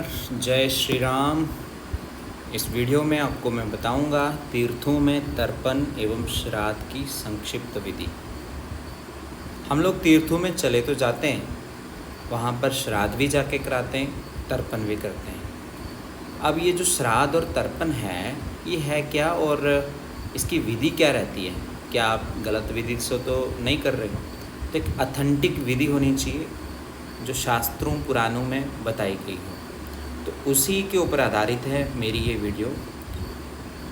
नमस्कार, जय श्री राम। इस वीडियो में आपको मैं बताऊंगा तीर्थों में तर्पण एवं श्राद्ध की संक्षिप्त विधि। हम लोग तीर्थों में चले तो जाते हैं, वहाँ पर श्राद्ध भी जाके कराते हैं, तर्पण भी करते हैं। अब ये जो श्राद्ध और तर्पण है, ये है क्या और इसकी विधि क्या रहती है? क्या आप गलत विधि से तो नहीं कर रहे हो? तो एक ऑथेंटिक विधि होनी चाहिए जो शास्त्रों पुराणों में बताई गई हो। तो उसी के ऊपर आधारित है मेरी ये वीडियो।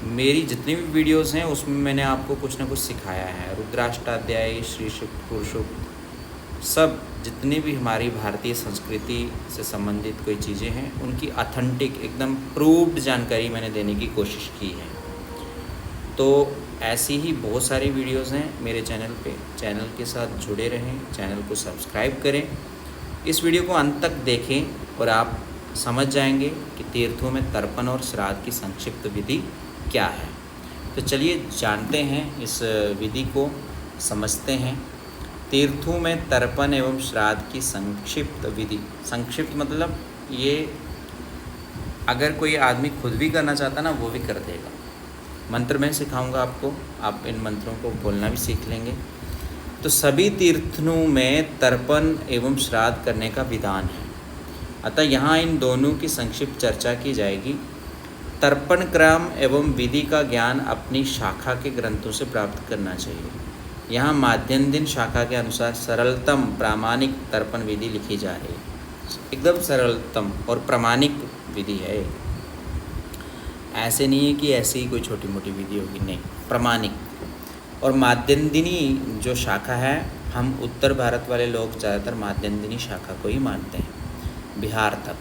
मेरी जितनी भी वीडियोस हैं उसमें मैंने आपको कुछ ना कुछ सिखाया है। रुद्राष्टाध्याय, श्री सूक्त, पुरुषोक्त, सब जितनी भी हमारी भारतीय संस्कृति से संबंधित कोई चीज़ें हैं उनकी ऑथेंटिक एकदम प्रूव्ड जानकारी मैंने देने की कोशिश की है। तो ऐसी ही बहुत सारी वीडियोस हैं मेरे चैनल पे। चैनल के साथ जुड़े रहें, चैनल को सब्सक्राइब करें, इस वीडियो को अंत तक देखें और आप समझ जाएंगे कि तीर्थों में तर्पण और श्राद्ध की संक्षिप्त विधि क्या है। तो चलिए जानते हैं, इस विधि को समझते हैं। तीर्थों में तर्पण एवं श्राद्ध की संक्षिप्त विधि। संक्षिप्त मतलब ये अगर कोई आदमी खुद भी करना चाहता ना वो भी कर देगा। मंत्र मैं सिखाऊंगा आपको, आप इन मंत्रों को बोलना भी सीख लेंगे। तो सभी तीर्थों में तर्पण एवं श्राद्ध करने का विधान है, अतः यहाँ इन दोनों की संक्षिप्त चर्चा की जाएगी। तर्पण क्रम एवं विधि का ज्ञान अपनी शाखा के ग्रंथों से प्राप्त करना चाहिए। यहाँ माध्यन्दिन शाखा के अनुसार सरलतम प्रामाणिक तर्पण विधि लिखी जा रही है। एकदम सरलतम और प्रामाणिक विधि है। ऐसे नहीं है कि ऐसी ही कोई छोटी मोटी विधि होगी, नहीं, प्रामाणिक। और माध्यन्दिनी जो शाखा है, हम उत्तर भारत वाले लोग ज़्यादातर माध्यन्दिनी शाखा को ही मानते हैं, बिहार तक।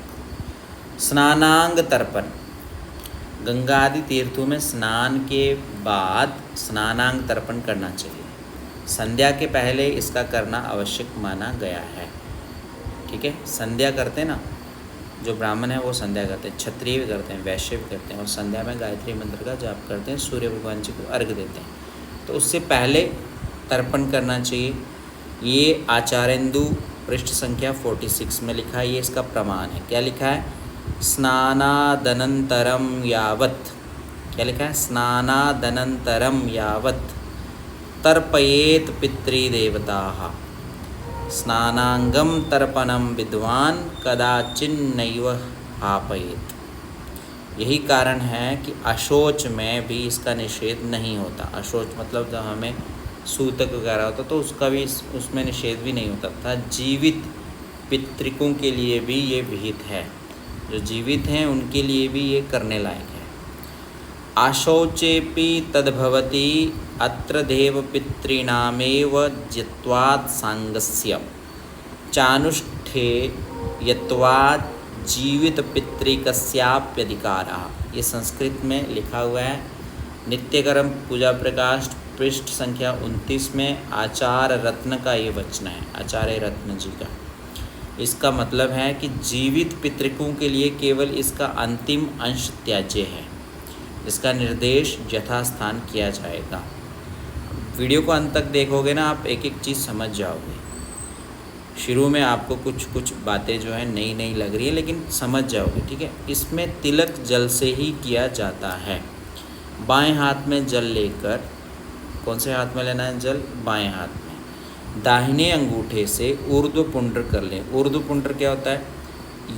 स्नानांग तर्पण, गंगा आदि तीर्थों में स्नान के बाद स्नानांग तर्पण करना चाहिए। संध्या के पहले इसका करना आवश्यक माना गया है। ठीक है, संध्या करते हैं ना, जो ब्राह्मण है वो संध्या करते हैं, क्षत्रिय भी करते हैं, वैश्य भी करते हैं, और संध्या में गायत्री मंत्र का जाप करते हैं, सूर्य भगवान जी को अर्घ्य देते हैं। तो उससे पहले तर्पण करना चाहिए। ये आचार्येन्दु पृष्ठ संख्या 46 में लिखा है, ये इसका प्रमाण है। क्या लिखा है? स्नानादनंतरम यावत्, क्या लिखा है? स्नानादनंतरम यावत् तर्पयेत पितृदेवताः स्नानांगम तर्पणम विद्वान कदाचिन्नैव हापयेत। यही कारण है कि अशौच में भी इसका निषेध नहीं होता। अशौच मतलब जब हमें सूतक वगैरह होता तो उसका भी उसमें निषेध भी नहीं होता था। जीवित पितृकों के लिए भी ये विहित है, जो जीवित हैं उनके लिए भी ये करने लायक है। अशौचेपि तद्भवति अत्र देव पितॄणामेव जित्वात् सांगस्य चानुष्ठे यत्वात् जीवित पितृकस्याप्यधिकारः। ये संस्कृत में लिखा हुआ है। नित्यकर्म पूजा प्रकाश पृष्ठ संख्या 29 में आचार्य रत्न का ये वचन है, आचार्य रत्न जी का। इसका मतलब है कि जीवित पितृकों के लिए केवल इसका अंतिम अंश त्याज्य है, इसका निर्देश यथास्थान किया जाएगा। वीडियो को अंत तक देखोगे ना, आप एक एक चीज़ समझ जाओगे। शुरू में आपको कुछ बातें जो है नई नई लग रही है, लेकिन समझ जाओगे। ठीक है, इसमें तिलक जल से ही किया जाता है। बाएं हाथ में जल लेकर, कौन से हाथ में लेना है जल? बाएं हाथ में। दाहिने अंगूठे से ऊर्ध्व पुंड्र कर लें। ऊर्ध्व पुंड्र क्या होता है?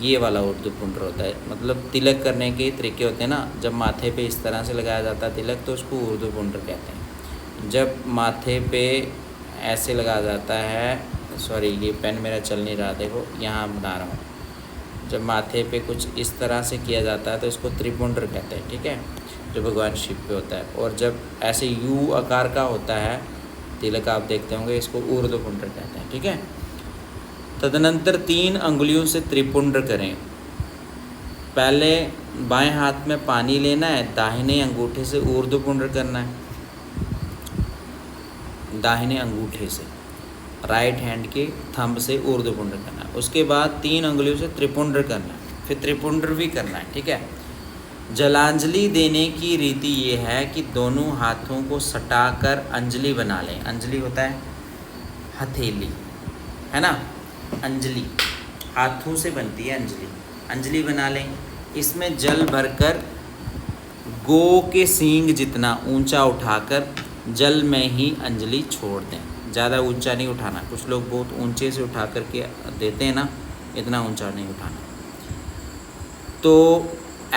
ये वाला ऊर्ध्व पुंड्र होता है। मतलब तिलक करने के तरीके होते हैं ना, जब माथे पे इस तरह से लगाया जाता है तिलक तो उसको ऊर्ध्व पुंड्र कहते हैं। जब माथे पे ऐसे लगाया जाता है, सॉरी ये पेन मेरा चल नहीं रहा, देखो यहाँ बना रहा हूँ। जब माथे पे कुछ इस तरह से किया जाता है तो इसको त्रिपुंड्र कहते हैं। ठीक है, जो भगवान शिव पे होता है। और जब ऐसे यू आकार का होता है तिलक, आप देखते होंगे, इसको ऊर्ध्व पुंड्र कहते हैं। ठीक है, तदनंतर 3 अंगुलियों से त्रिपुंड्र करें। पहले बाएं हाथ में पानी लेना है, दाहिने अंगूठे से ऊर्ध्व पुंड्र करना है, दाहिने अंगूठे से, राइट हैंड के थंब से ऊर्ध्व पुंड्र करना है। उसके बाद 3 अंगुलियों से त्रिपुंड्र करना है, फिर त्रिपुंड्र भी करना है। ठीक है, जलांजलि देने की रीति ये है कि दोनों हाथों को सटाकर अंजलि बना लें। अंजलि होता है हथेली, है ना, अंजलि हाथों से बनती है अंजलि। अंजलि बना लें। इसमें जल भरकर गौ के सींग जितना ऊंचा उठाकर जल में ही अंजलि छोड़ दें। ज़्यादा ऊंचा नहीं उठाना, कुछ लोग बहुत ऊंचे से उठा करके देते हैं ना, इतना ऊंचा नहीं उठाना। तो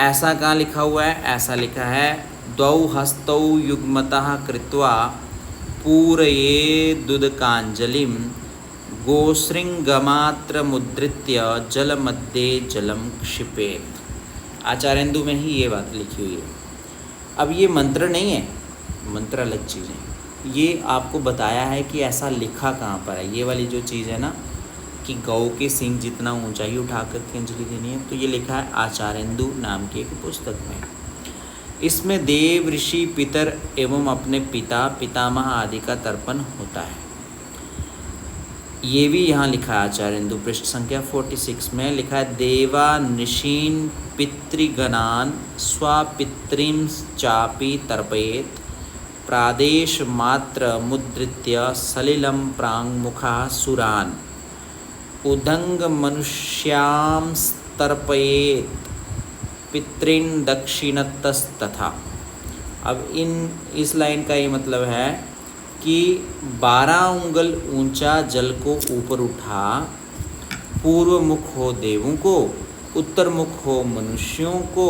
ऐसा कहाँ लिखा हुआ है? ऐसा लिखा है द्वौ हस्तौ युग्मतः कृत्वा पूरयेदुदकाञ्जलिं गोशृङ्गमात्र मुद्रित्य जलमध्ये जलम क्षिपेत। आचार्येन्दु में ही ये बात लिखी हुई है। अब ये मंत्र नहीं है, मंत्र अलग चीज़ है। ये आपको बताया है कि ऐसा लिखा कहाँ पर है। ये वाली जो चीज़ है ना कि गौ के सींग जितना ऊंचाई उठा करके अंजलि देनी है, तो ये लिखा है आचार्येन्दु नाम की एक पुस्तक में। इसमें देव, ऋषि, पितर एवं अपने पिता, पितामह आदि का तर्पण होता है। ये भी यहाँ लिखा है आचार्येन्दु पृष्ठ संख्या 46 में लिखा है देवा निशीन पितृगणान स्वापितृं चापि तर्पयेत प्रादेश मात्र मुद्रित्य सलिलं प्राङ्मुखा सुरान उदंग मनुष्यांस्तर्पयेत पितृन् दक्षिणतस्तथा। अब इस लाइन का ये मतलब है कि 12 उंगल ऊंचा जल को ऊपर उठा, पूर्व मुख हो देवों को, उत्तर मुख हो मनुष्यों को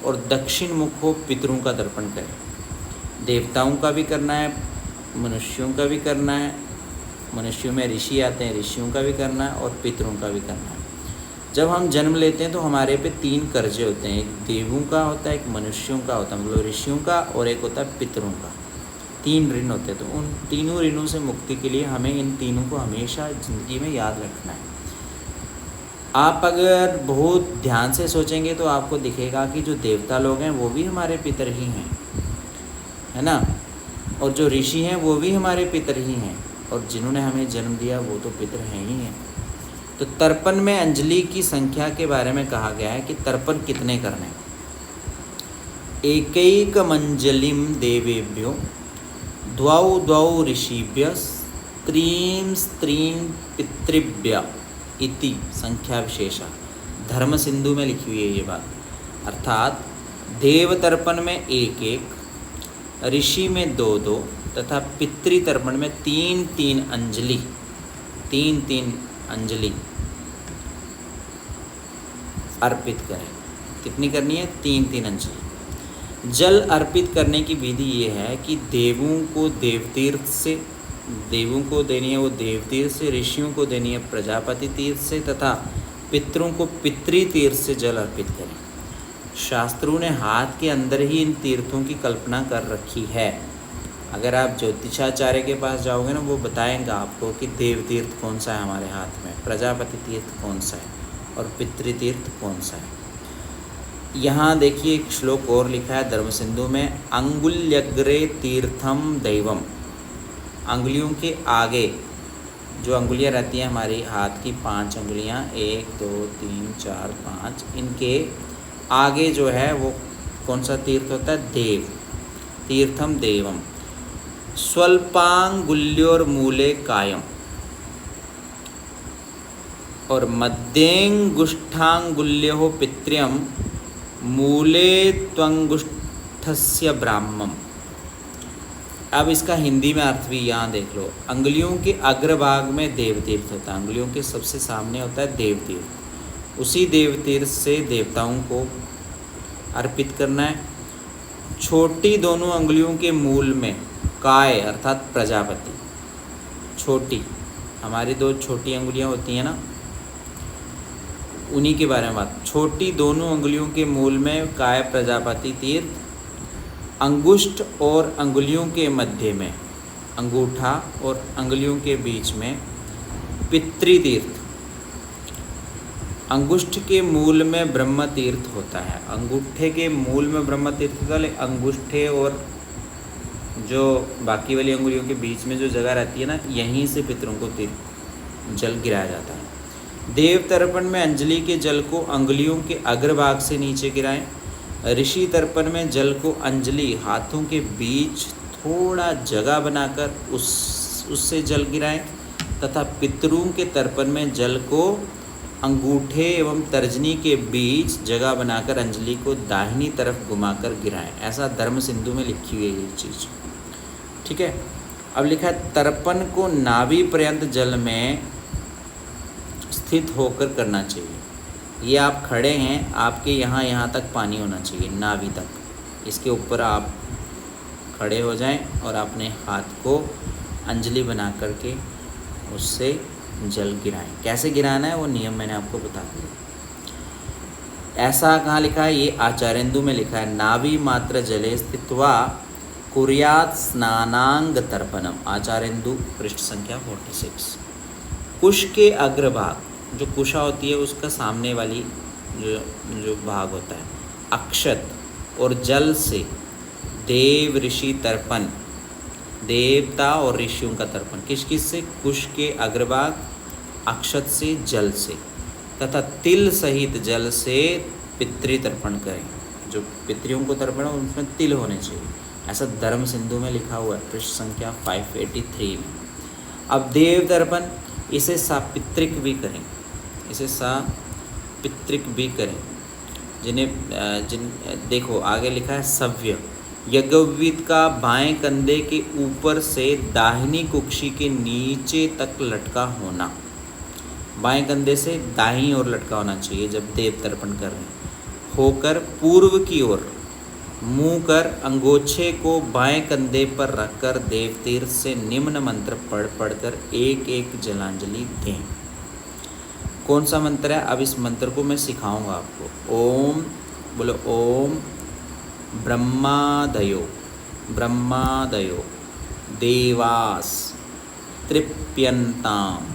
और दक्षिण मुख हो पितरों का तर्पण करें। देवताओं का भी करना है, मनुष्यों का भी करना है, मनुष्यों में ऋषि आते हैं, ऋषियों का भी करना है और पितरों का भी करना है। जब हम जन्म लेते हैं तो हमारे पे 3 कर्जे होते हैं, एक देवों का होता है, एक मनुष्यों का होता है मतलब ऋषियों का, और एक होता है पितरों का। 3 ऋण होते हैं। तो उन तीनों ऋणों से मुक्ति के लिए हमें इन तीनों को हमेशा ज़िंदगी में याद रखना है। आप अगर बहुत ध्यान से सोचेंगे तो आपको दिखेगा कि जो देवता लोग हैं वो भी हमारे पितर ही हैं, है ना, और जो ऋषि हैं वो भी हमारे पितर ही हैं, और जिन्होंने हमें जन्म दिया वो तो पितर हैं ही हैं। तो तर्पण में अंजलि की संख्या के बारे में कहा गया है कि तर्पण कितने करने। एकैकमंजलिं देवेभ्यो द्वौ द्वौ ऋषिभ्य स्त्रीं पितृभ्य इति संख्या विशेषा। धर्म सिंधु में लिखी हुई है ये बात। अर्थात देव तर्पण में 1-1, ऋषि में 2-2 तथा पितृ तर्पण में 3-3 अंजलि, 3-3 अंजलि अर्पित करें। कितनी करनी है? 3-3 अंजलि। जल अर्पित करने की विधि ये है कि देवों को देवतीर्थ से, देवों को देनी है वो देवतीर्थ से, ऋषियों को देनी है प्रजापति तीर्थ से तथा पितरों को पितृतीर्थ से जल अर्पित करें। शास्त्रों ने हाथ के अंदर ही इन तीर्थों की कल्पना कर रखी है। अगर आप ज्योतिषाचार्य के पास जाओगे ना, वो बताएंगा आपको कि देव तीर्थ कौन सा है हमारे हाथ में, प्रजापति तीर्थ कौन सा है और पितृतीर्थ कौन सा है। यहाँ देखिए एक श्लोक और लिखा है धर्म सिंधु में, अंगुल्यग्रे तीर्थम दैवम। अंगुलियों के आगे जो अंगुलियाँ रहती हैं हमारी हाथ की 5 अंगुलियाँ, 1 2 3 4 5, इनके आगे जो है वो कौन सा तीर्थ होता है? देव तीर्थम देवम। स्वल्पांगुल्योर्मूले कायम और मध्येंगुष्ठांगुल्यो पित्र्यम मूले त्वंगुष्ठस्य ब्राह्मम। अब इसका हिंदी में अर्थ भी यहाँ देख लो। अंगुलियों के अग्रभाग में देवतीर्थ होता है, अंगुलियों के सबसे सामने होता है देवतीर्थ। उसी देवतीर्थ से देवताओं को अर्पित करना है। छोटी दोनों अंगुलियों के मूल में काय अर्थात प्रजापति, छोटी हमारी 2 छोटी अंगुलियाँ होती हैं ना, उन्हीं के बारे में बात। छोटी दोनों अंगुलियों के मूल में काय प्रजापति तीर्थ, अंगुष्ठ और अंगुलियों के मध्य में, अंगूठा और अंगुलियों के बीच में पितृतीर्थ। अंगुष्ठ के मूल में ब्रह्म तीर्थ होता है, अंगूठे के मूल में ब्रह्म तीर्थ होता है। अंगूठे और जो बाकी वाली अंगुलियों के बीच में जो जगह रहती है ना, यहीं से पितरों को तीर्थ जल गिराया जाता है। देव तर्पण में अंजलि के जल को अंगुलियों के अग्रभाग से नीचे गिराएं। ऋषि तर्पण में जल को अंजलि हाथों के बीच थोड़ा जगह बनाकर उससे जल गिराएं तथा पितरों के तर्पण में जल को अंगूठे एवं तर्जनी के बीच जगह बनाकर अंजलि को दाहिनी तरफ घुमाकर गिराएं। ऐसा धर्म सिंधु में लिखी हुई है ये चीज़। ठीक है। अब लिखा है तर्पण को नाभि पर्यंत जल में स्थित होकर करना चाहिए। ये आप खड़े हैं, आपके यहाँ तक पानी होना चाहिए, नाभि तक। इसके ऊपर आप खड़े हो जाएं और अपने हाथ को अंजलि बना करके उससे जल गिराएं। कैसे गिराना है वो नियम मैंने आपको बता दिया। ऐसा कहाँ लिखा है? ये आचार्येन्दु में लिखा है, नाभि मात्र जले स्थित्वा कुर्यात् स्नानांग तर्पणम। आचार्येन्दु पृष्ठ संख्या 46। कुश के अग्रभाग, जो कुशा होती है उसका सामने वाली जो भाग होता है, अक्षत और जल से देव ऋषि तर्पण, देवता और ऋषियों का तर्पण किस किस से? कुश के अग्रभाग, अक्षत से, जल से, तथा तिल सहित जल से पितृ तर्पण करें। जो पितरियों को तर्पण है उनमें तिल होने चाहिए। ऐसा धर्म सिंधु में लिखा हुआ है पृष्ठ संख्या 583 में। अब देव तर्पण, इसे सापित्रिक भी करें, इसे सापित्रिक भी करें। देखो आगे लिखा है सव्य, यज्ञोपवीत का बाएं कंधे के ऊपर से दाहिनी कुक्षी के नीचे तक लटका होना। बाएं कंधे से दाहिनी ओर लटका होना चाहिए जब देव तर्पण कर रहे हैं। होकर पूर्व की ओर मुंह कर अंगोछे को बाएं कंधे पर रखकर देव तीर्थ से निम्न मंत्र पढ़कर एक एक जलांजलि दें। कौन सा मंत्र है? अब इस मंत्र को मैं सिखाऊंगा आपको। ओम, बोलो ओम ब्रह्मादयो, ब्रह्मादयो देवास तृप्यन्ताम,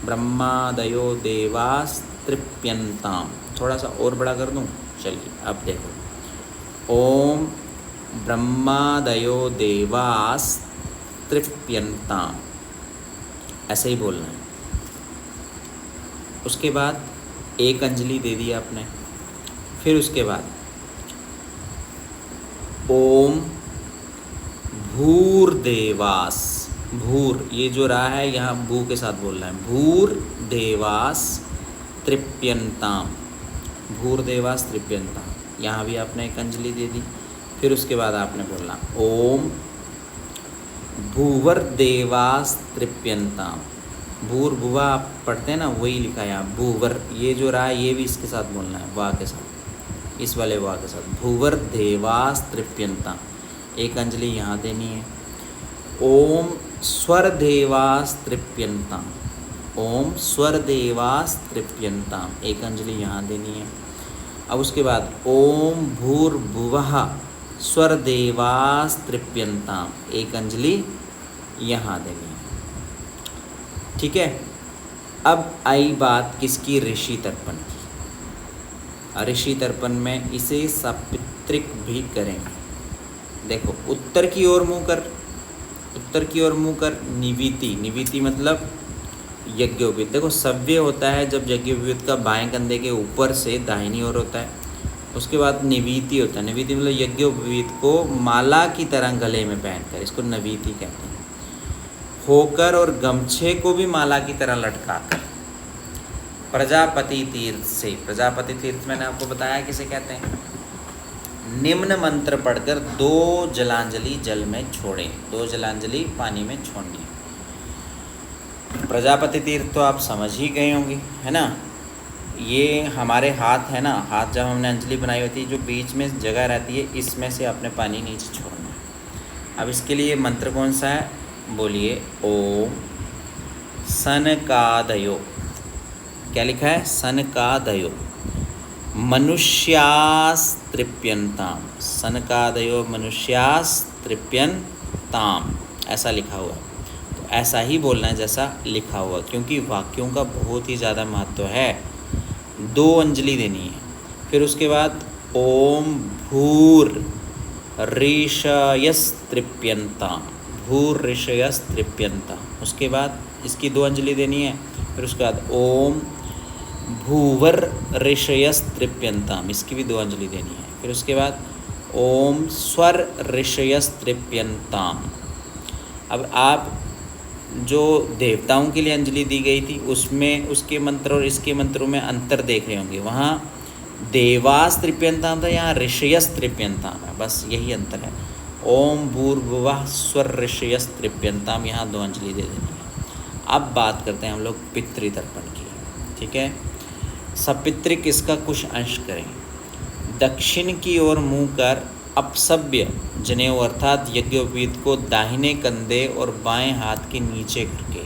ब्रह्मादयो देवास तृप्यन्ताम। थोड़ा सा और बड़ा कर दूं? चलिए अब देखो, ओम ब्रह्मादयो देवास तृप्यन्ताम, ऐसे ही बोलना है। उसके बाद एक अंजलि दे दी आपने। फिर उसके बाद ओम भूर्देवास, भूर ये जो रहा है यहाँ भू के साथ बोलना है, भूर देवास तृप्यन्ताम, भूर देवास तृप्यन्ताम। यहाँ भी आपने एक अंजलि दे दी। फिर उसके बाद आपने बोलना ओम भूवर देवास तृप्यन्ताम। भूर भुवा आप पढ़ते हैं ना, वही लिखा है यहाँ भूवर। ये जो रहा है ये भी इसके साथ बोलना है, वाह के साथ, इस वाले वाह के साथ, भूवर देवास तृप्यन्ताम। एक अंजलि यहाँ देनी है। ओम स्वर देवास तृप्यन्ताम, ओम स्वर देवास तृप्यन्ताम, एक अंजलि यहाँ देनी है। अब उसके बाद ओम भूर्भुवः स्वर देवास तृप्यन्ताम, एक अंजलि यहाँ देनी है। ठीक है। अब आई बात किसकी? ऋषि तर्पण की। ऋषि तर्पण में इसे सापित्रिक भी करेंगे। देखो उत्तर की ओर मुँह कर, उत्तर की ओर मुँह कर, निविति, निविति मतलब यज्ञोपवीत। देखो सव्य होता है जब यज्ञोपवीत का बाएं कंधे के ऊपर से दाहिनी ओर होता है। उसके बाद निवीति होता है। निवीति मतलब यज्ञोपवीत को माला की तरह गले में पहनकर, इसको नवीति कहते हैं। होकर और गमछे को भी माला की तरह लटकाकर प्रजापति तीर्थ से, प्रजापति तीर्थ मैंने आपको बताया किसे कहते हैं, निम्न मंत्र पढ़कर 2 जलांजलि जल में छोड़ें। 2 जलांजलि पानी में छोड़नी। प्रजापति तीर्थ तो आप समझ ही गए होंगे, है ना। ये हमारे हाथ है ना, हाथ जब हमने अंजलि बनाई होती है, जो बीच में जगह रहती है, इसमें से आपने पानी नीचे छोड़ना है। अब इसके लिए मंत्र कौन सा है? बोलिए ओम सनकादयो। क्या लिखा है? सनकादयो मनुष्यास तृप्यन्ताम, सनकादयो मनुष्यास तृप्यन्ताम, ऐसा लिखा हुआ। तो ऐसा ही बोलना है जैसा लिखा हुआ, क्योंकि वाक्यों का बहुत ही ज़्यादा महत्व है। 2 अंजलि देनी है। फिर उसके बाद ओम भूर ऋषयस तृप्यन्ताम, भूर ऋषयस तृप्यन्ताम। उसके बाद इसकी 2 अंजलि देनी है। फिर उसके बाद ओम भूवर ऋषयस तृप्यन्ताम, इसकी भी 2 अंजलि देनी है। फिर उसके बाद ओम स्वर ऋषयस तृप्यन्ताम। अब आप जो देवताओं के लिए अंजलि दी गई थी उसमें उसके मंत्र और इसके मंत्रों में अंतर देख रहे होंगे। वहाँ देवास तृप्यंताम था, यहाँ ऋषयस तृप्यंताम है, बस यही अंतर है। ओम भूर्भुवः स्वर ऋषयस तृप्यंताम, यहाँ 2 अंजलि दे देनी है। अब बात करते हैं हम लोग पितृतर्पण की। ठीक है, सपितृक इसका कुछ अंश करें। दक्षिण की ओर मुँह कर अपसभ्य जनेऊ अर्थात यज्ञोपवीत को दाहिने कंधे और बाएं हाथ के नीचे करके,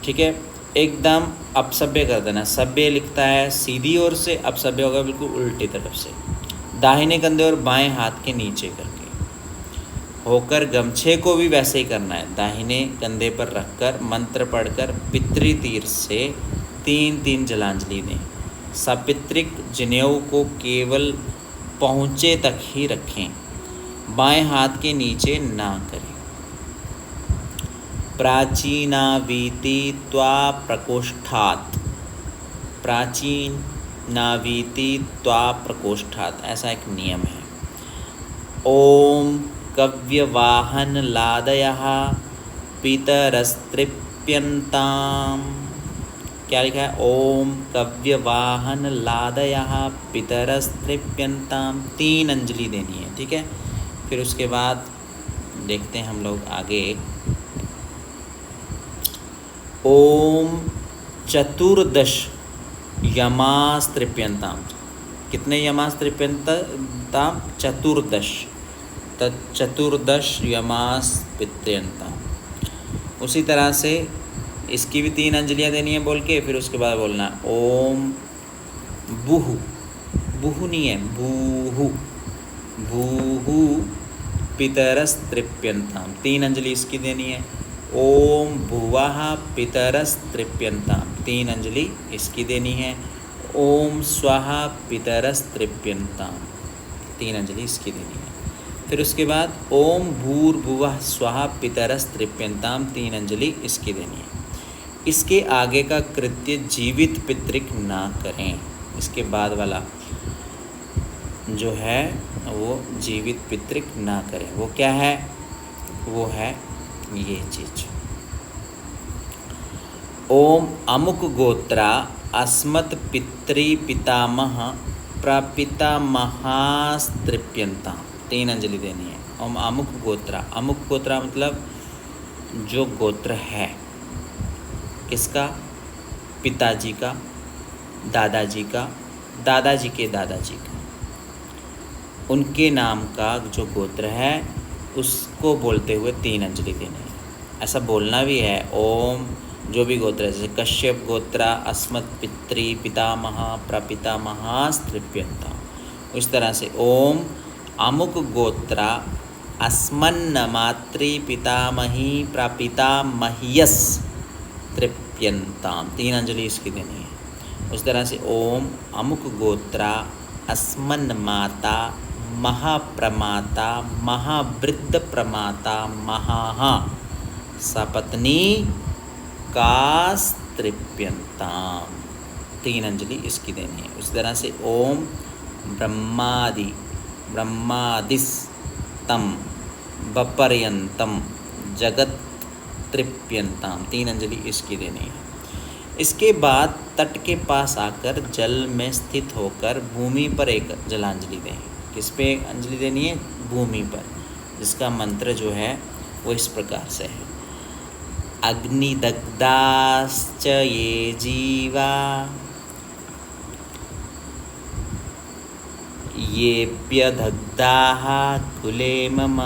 ठीक है, एकदम अपसभ्य कर देना। सभ्य लिखता है सीधी ओर से, अपसभ्य होगा बिल्कुल उल्टी तरफ से। दाहिने कंधे और बाएं हाथ के नीचे करके होकर गमछे को भी वैसे ही करना है। दाहिने कंधे पर रखकर मंत्र पढ़कर पितृ तीर से 3-3 जलांजलि दें। सपितृक जनेऊ को केवल पहुँचे तक ही रखें, बाएं हाथ के नीचे ना करें। प्राचीनावीति त्वा प्रकोष्ठात्, प्राचीनावीति त्वा प्रकोष्ठात्, ऐसा एक नियम है। ओम कव्यवाहन लादयः पितरस्तृप्यन्ताम्, क्या लिखा है? ओम कव्यवाहन लादयः पितरस्तृप्यन्ताम्, 3 अंजलि देनी है। ठीक है, फिर उसके बाद देखते हैं हम लोग आगे। ओम चतुर्दश यमास्तृप्यन्ताम्, कितने यमास्तृप्यन्ताम्? चतुर्दश, चतुर्दश यमास्तृप्यन्ताम्। उसी तरह से इसकी भी 3 अंजलियाँ देनी है बोल के, फिर उसके बाद बोलना ओम बुहु, बुहु नहीं है, बूहु, भूहु पितरस्तृप्यन्ताम्, 3 अंजलि इसकी देनी है। ओम भुवः पितरस्तृप्यन्ताम्, 3 अंजलि इसकी देनी है। ओम स्वः पितरस्तृप्यन्ताम्, 3 अंजलि इसकी देनी है। फिर उसके बाद ओम भूर्भुवः स्वः पितरस्तृप्यन्ताम्, 3 अंजलि इसकी देनी है। इसके आगे का कृत्य जीवित पितृक ना करें। इसके बाद वाला जो है वो जीवित पितृक ना करें। वो क्या है? वो है ये चीज। ओम अमुक गोत्रा अस्मत् पितृ पितामह प्रपितामहास्तृप्यन्ताम्, 3 अंजलि देनी है। ओम अमुक गोत्रा, अमुक गोत्रा मतलब जो गोत्र है किसका? पिताजी का, दादाजी का, दादाजी के दादाजी का, उनके नाम का जो गोत्र है उसको बोलते हुए 3 अंजलि देनी है। ऐसा बोलना भी है। ओम जो भी गोत्र है, जैसे कश्यप गोत्रा अस्मत् पितृ पितामह प्रपितामहास्तृप्यन्ताम्, उस तरह से ओम अमुक गोत्रा अस्मन्न मातृ पितामही प्रपितामह्यस तृप्यन्ताम्, 3 अंजलि इसकी देनी है। उस तरह से ओम अमुक गोत्रा अस्मन् माता महाप्रमाता महावृद्ध प्रमाता महाः सपत्नी कास्तृप्यन्ताम्, 3 अंजलि इसकी देनी है। उस तरह से ओम ब्रह्मादिस्तम बपर्यंतम जगत तृप्यन्ताम्, 3 अंजलि इसकी देनी है। इसके बाद तट के पास आकर जल में स्थित होकर भूमि पर एक जलांजलि दें। किस पे अंजलि देनी है? भूमि पर, जिसका मंत्र जो है वो इस प्रकार से है। अग्निदग्धाश्च ये जीवा येऽप्यदग्धाः कुले मम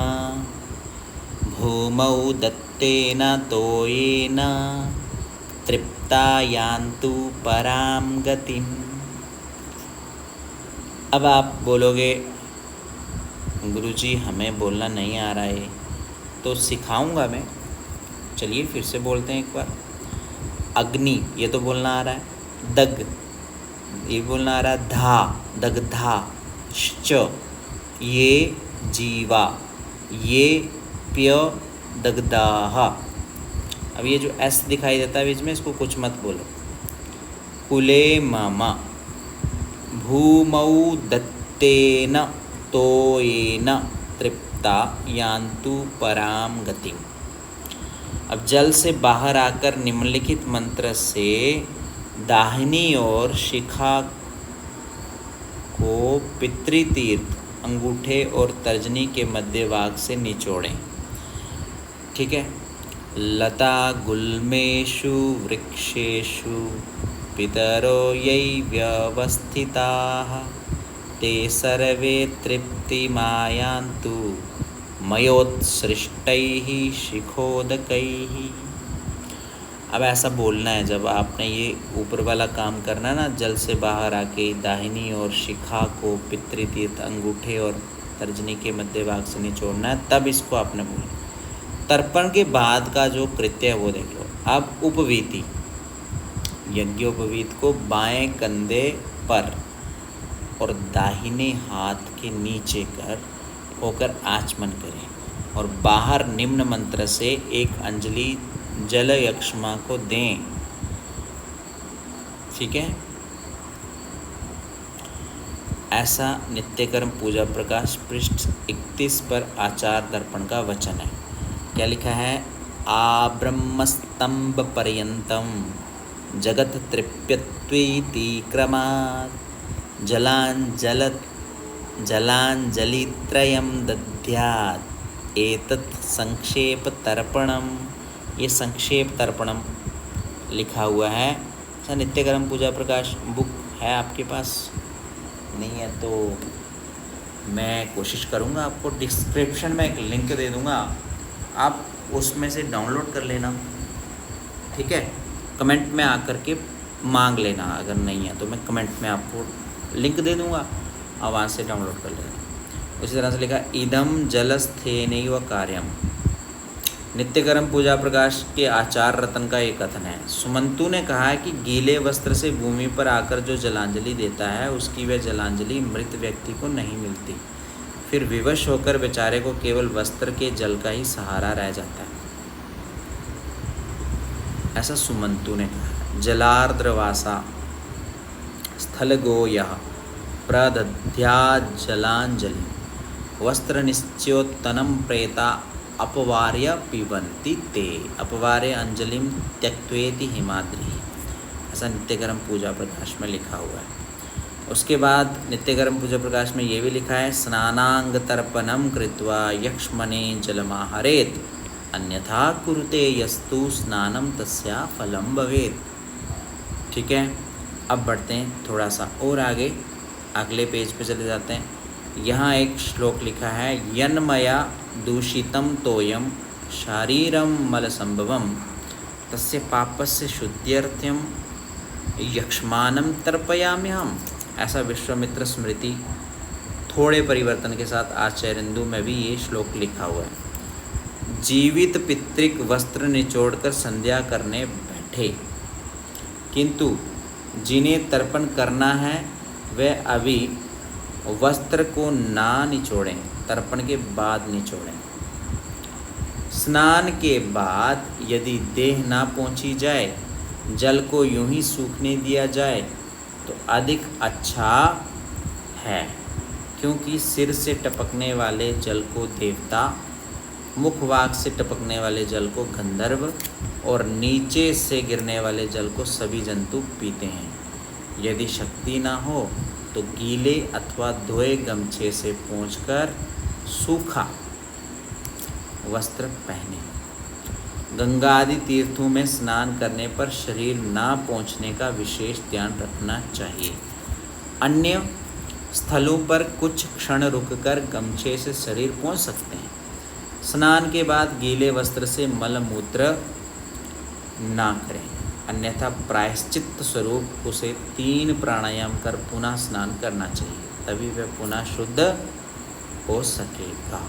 भूमौ दत्तेन तोयेन तृप्ता यान्तु परां गतिम्। अब आप बोलोगे गुरुजी हमें बोलना नहीं आ रहा है, तो सिखाऊंगा मैं। चलिए फिर से बोलते हैं एक बार। अग्नि ये तो बोलना आ रहा है, दग ये बोलना आ रहा है, धा दग्धा श्च ये जीवा ये प्य दग्धाः। अब ये जो एस दिखाई देता है बीच में, इसको कुछ मत बोलो। कुले मम भूमौ दत्तेन तोयेन तृप्ता यान्तु परां गतिम्। अब जल से बाहर आकर निम्नलिखित मंत्र से दाहिनी ओर शिखा को पितृतीर्थ अंगूठे और तर्जनी के मध्य भाग से निचोड़ें। ठीक है। लता गुल्मेषु वृक्षेषु पितरो यै व्यवस्थिताः ते सर्वे तृप्तिमायान्तु मयोत्सृष्टैः शिखोदकैः। अब ऐसा बोलना है, जब आपने ये ऊपर वाला काम करना है ना, जल से बाहर आके दाहिनी और शिखा को पितृतीर्थ अंगूठे और तर्जनी के मध्य भाग से निचोड़ना है, तब इसको आपने बोलना। तर्पण के बाद का जो कृत्य है वो देख लो। अब उपवीति, यज्ञोपवीत को बाएं कंधे पर और दाहिने हाथ के नीचे कर होकर आचमन करें और बाहर निम्न मंत्र से एक अंजलि जल यक्ष्मा को दें। ठीक है। ऐसा नित्यकर्म पूजा प्रकाश पृष्ठ 31 पर आचार दर्पण का वचन है। क्या लिखा है? आ ब्रह्मस्तंभ पर्यंतम जगत तृप्यत्वेति क्रमात् जलांजलित्रयं दद्यात् एतत् संक्षेप तर्पणम। ये संक्षेप तर्पणम लिखा हुआ है। अच्छा, नित्यकर्म पूजा प्रकाश बुक है आपके पास? नहीं है तो मैं कोशिश करूँगा, आपको डिस्क्रिप्शन में एक लिंक दे दूँगा, आप उसमें से डाउनलोड कर लेना। ठीक है। कमेंट में आकर के मांग लेना, अगर नहीं है तो मैं कमेंट में आपको लिंक दे दूँगा, आप वहाँ से डाउनलोड कर लेना। उसी तरह से लिखा इदम जलस्थेनैव कार्यम। नित्यकर्म पूजा प्रकाश के आचार रतन का एक कथन है। सुमंतु ने कहा है कि गीले वस्त्र से भूमि पर आकर जो जलांजलि देता है उसकी वह जलांजलि मृत व्यक्ति को नहीं मिलती, फिर विवश होकर बेचारे को केवल वस्त्र के जल का ही सहारा रह जाता है। ऐसा सुमंतु ने कहा। जलार्द्रवासा स्थलगो यः प्रदध्या जलांजलि वस्त्र निश्चयोत्तनम प्रेता अपवार्य पिबन्ति ते अपवार्य अंजलिम त्यक्त्वेति हिमाद्रि। ऐसा नित्यकर्म पूजा प्रकाश में लिखा हुआ है। उसके बाद नित्यकर्म पूजा प्रकाश में ये भी लिखा है स्नानांग तर्पणम कृत्वा यक्ष्मणे जलमाहरेत अन्यथा कुरुते यस्तु स्नानम तस्या फलम भवेत्। ठीक है। अब बढ़ते हैं थोड़ा सा और आगे, अगले पेज पे चले जाते हैं। यहाँ एक श्लोक लिखा है यन्मया दूषितम तोयम शारीरम मल संभवम तस्य पापस्य शुद्ध्यर्थम यक्ष्मानम तर्पयाम्यहम। ऐसा विश्वामित्र स्मृति थोड़े परिवर्तन के साथ आचार्यन्दु में भी ये श्लोक लिखा हुआ है। जीवित पितृक वस्त्र निचोड़कर संध्या करने बैठे, किंतु जिन्हें तर्पण करना है वे अभी वस्त्र को ना निचोड़ें, तर्पण के बाद निचोड़ें। स्नान के बाद यदि देह ना पहुँची जाए, जल को यूं ही सूखने दिया जाए तो अधिक अच्छा है, क्योंकि सिर से टपकने वाले जल को देवता, मुखवाक से टपकने वाले जल को गंधर्व और नीचे से गिरने वाले जल को सभी जंतु पीते हैं। यदि शक्ति ना हो तो गीले अथवा धोए गमछे से पोंछकर सूखा वस्त्र पहने। गंगा आदि तीर्थों में स्नान करने पर शरीर ना पोंछने का विशेष ध्यान रखना चाहिए। अन्य स्थलों पर कुछ क्षण रुककर गमछे से शरीर पोंछ सकते हैं। स्नान के बाद गीले वस्त्र से मल मूत्र ना करें, अन्यथा प्रायश्चित्त स्वरूप उसे 3 प्राणायाम कर पुनः स्नान करना चाहिए, तभी वह पुनः शुद्ध हो सकेगा।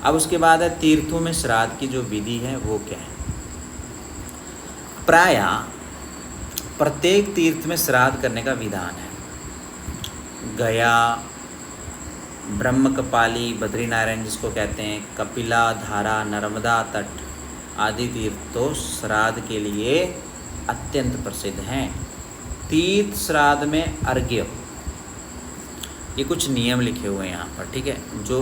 अब उसके बाद है तीर्थों में श्राद्ध की जो विधि है वो क्या है। प्रायः प्रत्येक तीर्थ में श्राद्ध करने का विधान है। गया, ब्रह्मकपाली, बद्रीनारायण जिसको कहते हैं, कपिला, धारा, नर्मदा तट आदि तीर्थ तो श्राद्ध के लिए अत्यंत प्रसिद्ध हैं। तीर्थ श्राद्ध में अर्घ्य, ये कुछ नियम लिखे हुए हैं यहाँ पर। ठीक है। जो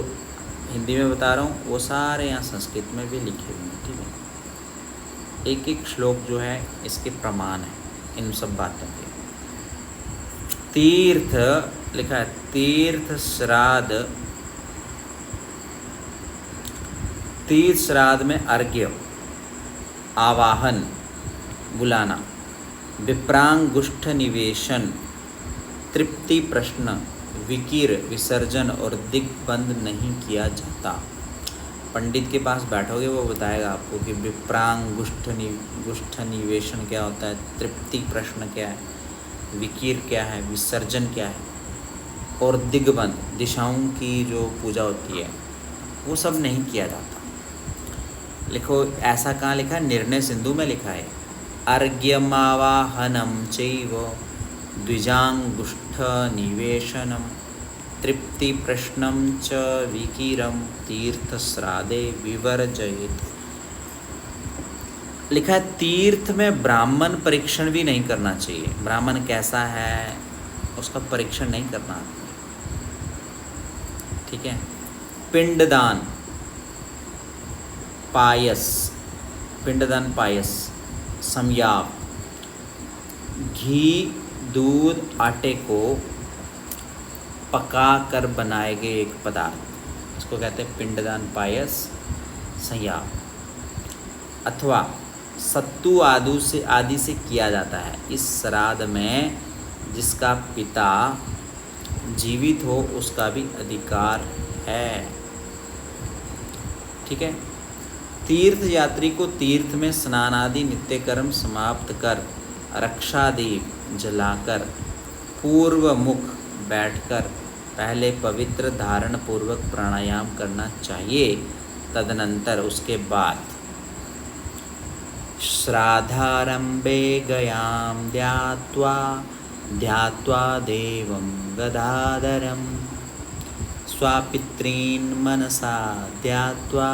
हिंदी में बता रहा हूँ वो सारे यहाँ संस्कृत में भी लिखे हुए हैं। ठीक है। एक एक श्लोक जो है इसके प्रमाण है इन सब बातों के। तीर्थ लिखा है, तीर्थ श्राद्ध, तीर्थ श्राद्ध में अर्घ्य, आवाहन बुलाना, विप्रांगुष्ठ निवेशन, तृप्ति प्रश्न, विकीर विसर्जन और दिग्बंध नहीं किया जाता। पंडित के पास बैठोगे वो बताएगा आपको कि विप्रांगुष्ठ निवेशन क्या होता है, तृप्ति प्रश्न क्या है, विकीर क्या है, विसर्जन क्या है, और दिग्बंध दिशाओं की जो पूजा होती है वो सब नहीं किया जाता। लिखो ऐसा कहाँ लिखा है, निर्णय सिंधु में लिखा है, अर्घ्यमावाहनम चैव द्विजांगुष्ठ निवेशनम तृप्ति प्रश्नम च विकीरम तीर्थ श्राद्धे विवर्जयेत्। लिखा है तीर्थ में ब्राह्मण परीक्षण भी नहीं करना चाहिए। ब्राह्मण कैसा है उसका परीक्षण नहीं करना, ठीक है। पिंडदान पायस, पिंडदान पायस, समयाव, घी दूध आटे को पका कर बनाए गए एक पदार्थ, इसको कहते हैं पिंडदान पायस संयाव, अथवा सत्तू आदि से किया जाता है। इस श्राद्ध में जिसका पिता जीवित हो उसका भी अधिकार है, ठीक है। तीर्थ यात्री को तीर्थ में स्नान आदि नित्य कर्म समाप्त कर रक्षादीप जलाकर पूर्व मुख बैठकर पहले पवित्र धारण पूर्वक प्राणायाम करना चाहिए। तदनंतर उसके बाद श्राद्धारंभे गयाम ध्यात्वा देवं गदाधरं स्वापित्रीन् मनसा ध्यात्वा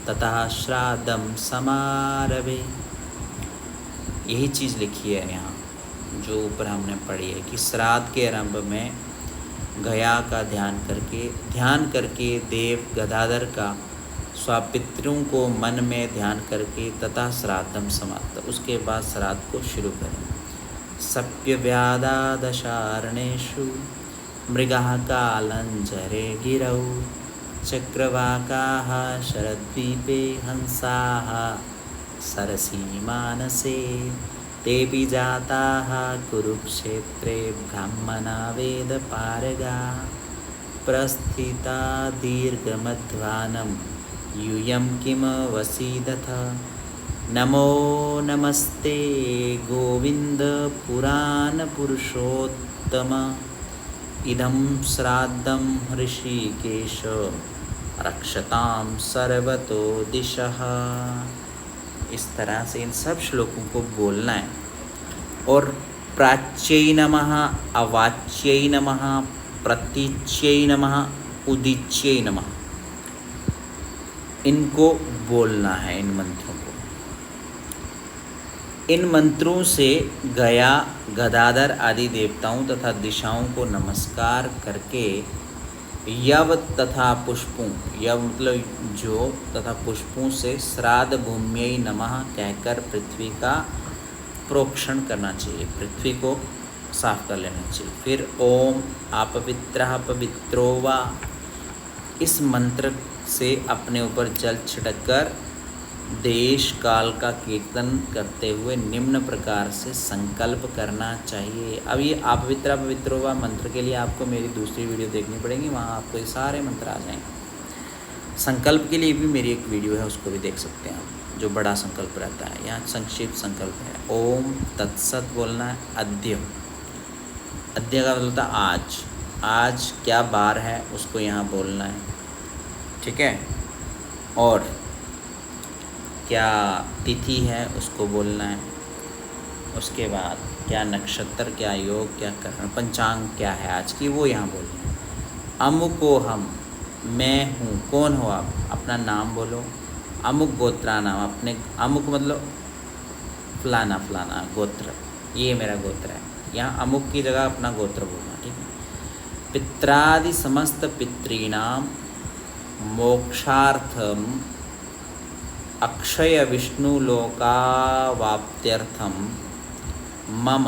ततः श्राद्धं समारभे। यही चीज़ लिखी है यहाँ जो ऊपर हमने पढ़ी है कि श्राद्ध के आरंभ में गया का ध्यान करके देव गदाधर का स्वापित्रों को मन में ध्यान करके तथा श्राद्धम समाप्त, उसके बाद श्राद्ध को शुरू करें। सप्यव्याधा दशारणेषु मृगाः कालञ्जरे गिरौ चक्रवाकाः शरद्वीपे हंसाः सरसी मानसे तेऽपि जाताः कुरुक्षेत्रे ब्राह्मणा वेदपारगाः प्रस्थिता दीर्घमध्वानं यूयं किम वसीदथ। नमो नमस्ते गोविंद पुराण पुरुषोत्तम इदं श्राद्धं ऋषिकेश रक्षतां सर्वतो दिशः। इस तरह से इन सब श्लोकों को बोलना है। और प्राच्यै नमः, अवाच्यै नमः, प्रतीच्यै नमः, उदीच्यै नमः, इनको बोलना है इन मंत्रों को। इन मंत्रों से गया गदाधर आदि देवताओं तथा दिशाओं को नमस्कार करके यव तथा पुष्पों, यव मतलब जो तथा पुष्पों से श्राद्ध भूम्यै नमः कहकर पृथ्वी का प्रोक्षण करना चाहिए, पृथ्वी को साफ कर लेना चाहिए। फिर ओम अपवित्रः पवित्रो वा, इस मंत्र से अपने ऊपर जल छिड़क कर देश काल का कीर्तन करते हुए निम्न प्रकार से संकल्प करना चाहिए। अब ये अपवित्र पवित्रो वा मंत्र के लिए आपको मेरी दूसरी वीडियो देखनी पड़ेगी, वहाँ आपको ये सारे मंत्र आ जाएंगे। संकल्प के लिए भी मेरी एक वीडियो है, उसको भी देख सकते हैं आप, जो बड़ा संकल्प रहता है। यहाँ संक्षिप्त संकल्प है। ओम तत्सत बोलना है। अद्य, अद्य का मतलब होता आज, आज क्या बार है उसको यहाँ बोलना है, ठीक है। और क्या तिथि है उसको बोलना है। उसके बाद क्या नक्षत्र, क्या योग, क्या करण, पंचांग क्या है आज की, वो यहाँ बोलना है। अमुको हम, मैं हूँ, कौन हो आप, अपना नाम बोलो। अमुक गोत्रा नाम, अपने अमुक मतलब फलाना फलाना गोत्र, ये मेरा गोत्र है। यहाँ अमुक की जगह अपना गोत्र बोलना, ठीक है। पित्रादि समस्त पितॄणाम मोक्षार्थम अक्षय विष्णुलोकावाप्त्यर्थम मम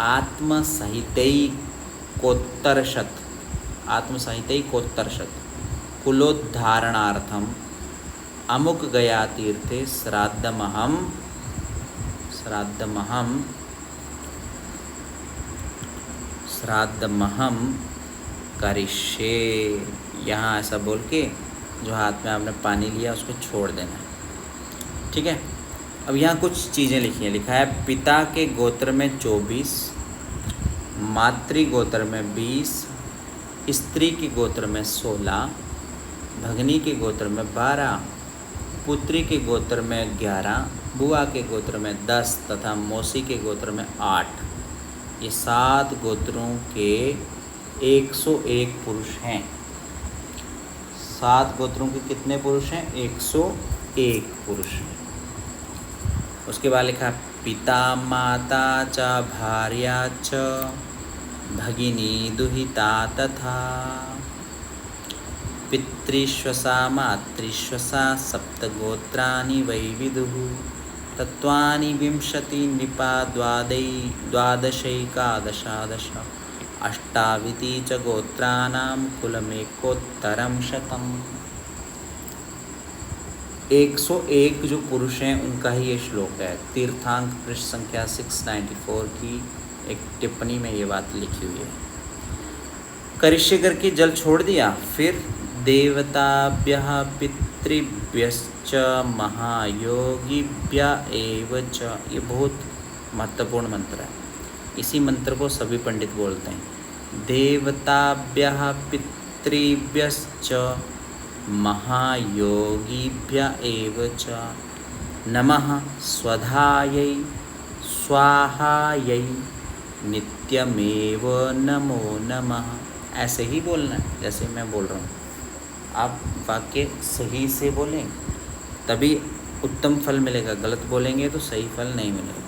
आत्मसहितैकोत्तरशत कुलोद्धारणार्थम अमुक गया तीर्थे श्राद्धमहम करिष्ये। यहाँ ऐसा बोल के जो हाथ में आपने पानी लिया उसको छोड़ देना है, ठीक है। अब यहाँ कुछ चीज़ें लिखी हैं। लिखा है पिता के गोत्र में 24, मातृ गोत्र में 20, स्त्री के गोत्र में 16, भगनी के गोत्र में 12, पुत्री के गोत्र में 11, बुआ के गोत्र में 10 तथा मौसी के गोत्र में 8। ये 7 गोत्रों के 101 पुरुष हैं। 7 गोत्रों के कितने पुरुष हैं? 101 पुरुष हैं। उसके बाद लिखा पिता माता च भार्या च भगिनी दुहिता तथा पितृश्वसा मातृश्वसा सप्तगोत्राणि वै विदुः तत्त्वानि 20 नृपा द्वादशैकादशादश अष्टाविति च गोत्राणां कुलमेकोत्तरं शतम्। 101 जो पुरुष हैं उनका ही ये श्लोक है। तीर्थांक पृष्ठ संख्या 694 की एक टिप्पणी में ये बात लिखी हुई है। करिष्य करके जल छोड़ दिया। फिर देवताभ्यः पितृभ्यश्च महायोगिभ्य एव च, ये बहुत महत्वपूर्ण मंत्र है। इसी मंत्र को सभी पंडित बोलते हैं। देवताभ्यः पितृभ्यश्च महायोगिभ्य एव च नमः स्वधायै स्वाहायै नित्यमेव नमो नमः। ऐसे ही बोलना है जैसे मैं बोल रहा हूँ। आप वाक्य सही से बोलें तभी उत्तम फल मिलेगा, गलत बोलेंगे तो सही फल नहीं मिलेगा।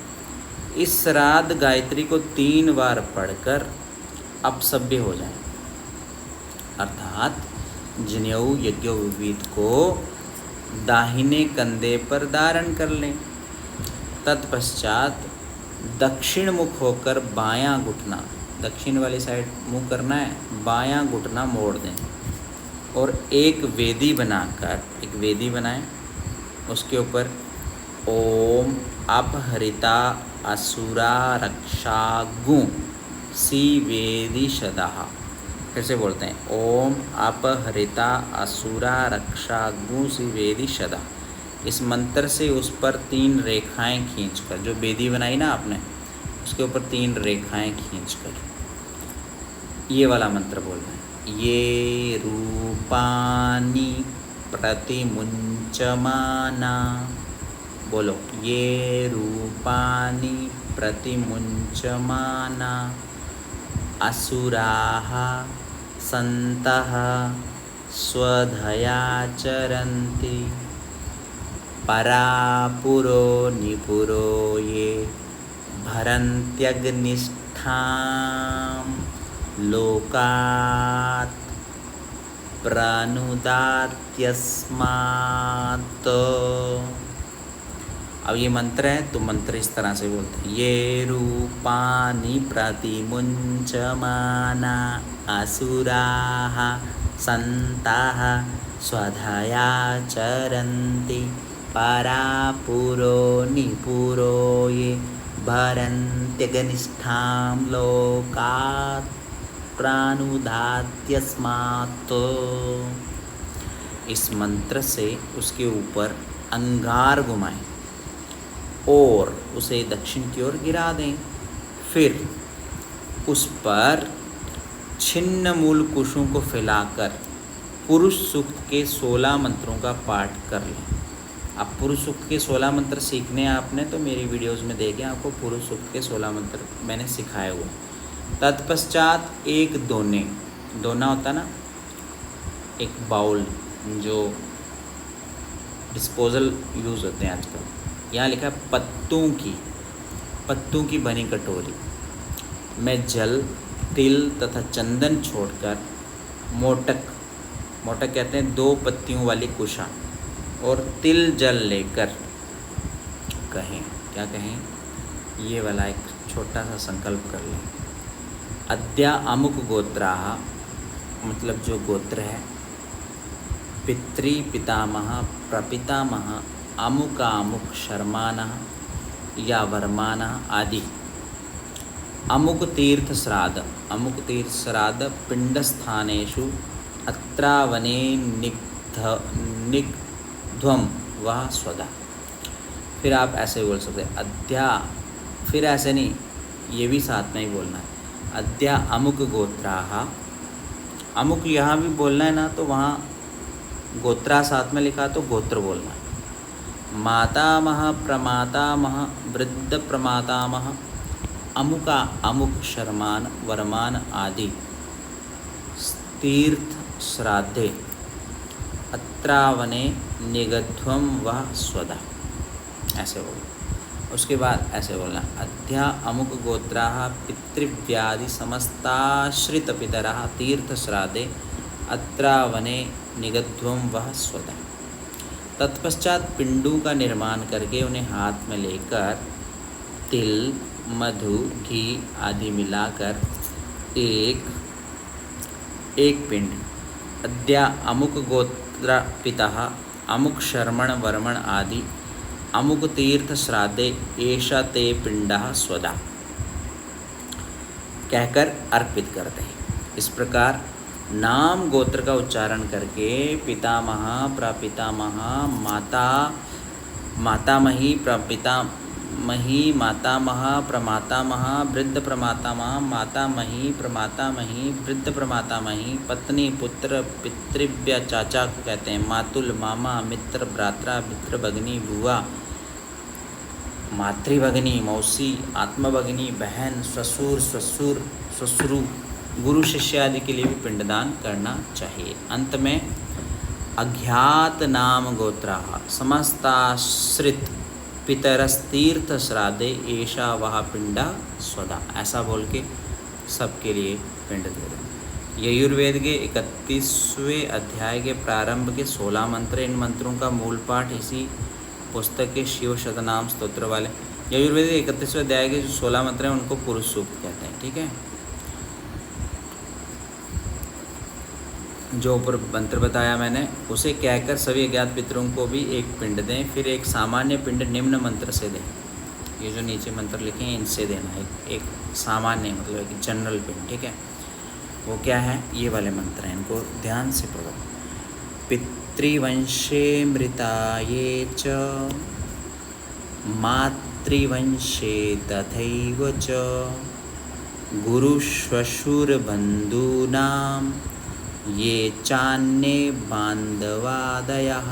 इस श्राद्ध गायत्री को 3 बार पढ़कर अपसभ्य हो जाए, अर्थात जनेऊ यज्ञोपवीत को दाहिने कंधे पर धारण कर लें। तत्पश्चात दक्षिण मुख होकर बायां घुटना, दक्षिण वाली साइड मुंह करना है, बायां घुटना मोड़ दें और एक वेदी बनाकर, एक वेदी बनाएं, उसके ऊपर ओम अपहरिता असुरा रक्षागु सी वेदी शदाः। फिर से बोलते हैं ओम अपहरिता असुरा रक्षागु सी वेदी शदाः। इस मंत्र से उस पर 3 रेखाएं खींचकर, जो वेदी बनाई ना आपने उसके ऊपर 3 रेखाएं खींचकर ये वाला मंत्र बोलना है। ये रूपानि प्रतिमुंचमाना, बोलो ये रूपानि प्रतिमुंचमाना असुराः सन्तः स्वधया चरन्ति परापुरो निपुरो ये भरन्त्यग्निष्ठां लोकात् प्रानुदात्यस्मात्। अब ये मंत्र है तो मंत्र इस तरह से बोलते हैं। ये रूपानि प्रतिमुंचमाना असुराः सन्ताः स्वधया चरन्ति परापुरो निपुरो ये भरन्त्यग्निष्ठां लोकात् प्रानुदात्यस्मात्। इस मंत्र से उसके ऊपर अंगार घुमाएं और उसे दक्षिण की ओर गिरा दें। फिर उस पर छिन्न मूल कुशों को फैलाकर पुरुष सूक्त के 16 मंत्रों का पाठ कर लें। अब पुरुष सूक्त के 16 मंत्र सीखने हैं आपने तो मेरी वीडियोस में देखें, आपको पुरुष सूक्त के 16 मंत्र मैंने सिखाए हुए। तत्पश्चात एक दोना होता ना, एक बाउल जो डिस्पोजल यूज़ होते हैं आजकल, यहाँ लिखा है पत्तों की बनी कटोरी में जल, तिल तथा चंदन छोड़कर मोटक कहते हैं 2 पत्तियों वाली कुशा, और तिल जल लेकर कहें। क्या कहें? ये वाला एक छोटा सा संकल्प कर लें। अद्या अमुक गोत्राः, मतलब जो गोत्र है, पितृ पितामह प्रपितामह अमुकामुक शर्मानः या वर्मानः आदि अमुक तीर्थ श्राद्ध पिंडस्थानेषु अत्रावने निग्ध्वं वह स्वधा। फिर आप ऐसे बोल सकते हैं अद्या, फिर ऐसे नहीं, ये भी साथ में ही बोलना है। अद्या अमुक गोत्राः, अमुक यहाँ भी बोलना है ना, तो वहाँ गोत्रा साथ में लिखा तो गोत्र बोलना है। मातामह प्रमातामह वृद्ध प्रमातामह अमुका अमुक शर्मान वर्मान आदि तीर्थ श्राद्धे अत्रावने निगध्वं वह स्वधा। ऐसे बोलो। उसके बाद ऐसे बोलना अद्या अमुक गोत्राः पितृव्याधि समस्ताश्रित पितरः तीर्थ श्राद्धे अत्रावने निगध्वं वह स्वधा। तत्पश्चात पिंडों का निर्माण करके उन्हें हाथ में लेकर तिल मधु घी आदि मिलाकर एक पिंड अद्या अमुक गोत्र पितः अमुक शर्मण वर्मण आदि अमुक तीर्थ श्राद्धे एषा ते पिंडः स्वधा कहकर अर्पित करते हैं। इस प्रकार नाम गोत्र का उच्चारण करके पितामह प्रपितामह मातामही प्रपितामही मातामह प्रमातामह वृद्ध प्रमातामह मातामही प्रमातामही वृद्ध प्रमातामही पत्नी पुत्र पितृव्य चाचा को कहते हैं, मातुल मामा मित्र भ्रात्रा मित्र भगिनी बुआ मातृभगिनी मौसी आत्मभगिनी बहन ससुर ससुरु गुरु शिष्य आदि के लिए भी पिंडदान करना चाहिए। अंत में अज्ञात नाम गोत्राः समस्ताश्रित पितरस्तीर्थ श्राद्धे एषा वह पिंडा स्वधा। ऐसा बोल के सबके लिए पिंड दे दें। यजुर्वेद के 31वें अध्याय के प्रारंभ के 16 मंत्र, इन मंत्रों का मूल पाठ इसी पुस्तक के शिव शतनाम स्तोत्र वाले यजुर्वेद के 31वें अध्याय के जो 16 मंत्र हैं उनको पुरुष सूक्त कहते हैं। ठीक है, जो ऊपर मंत्र बताया मैंने उसे कहकर सभी अज्ञात पितरों को भी एक पिंड दें। फिर एक सामान्य पिंड निम्न मंत्र से दें। ये जो नीचे मंत्र लिखे हैं इनसे देना है। एक सामान्य मतलब एक जनरल पिंड। ठीक है, वो क्या है? ये वाले मंत्र हैं, इनको ध्यान से पढ़ो। पितृवंशे मृताये च मातृवंशे तथैव च गुरुश्वशुरबन्धूनां ये चान्ये बान्धवादयः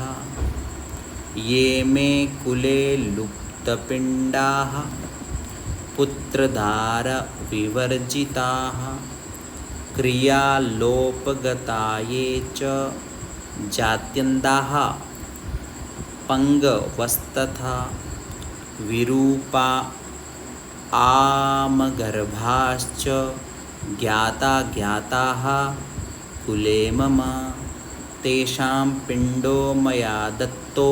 ये मे कुले लुप्तपिण्डाः पुत्रधार विवर्जिताः क्रियालोपगता ये च जात्यन्ताः पंगवस्तथा विरूपा आमगर्भाश्च ज्ञाता ज्ञाताः कुले मम तेषां पिंडो मया दत्तो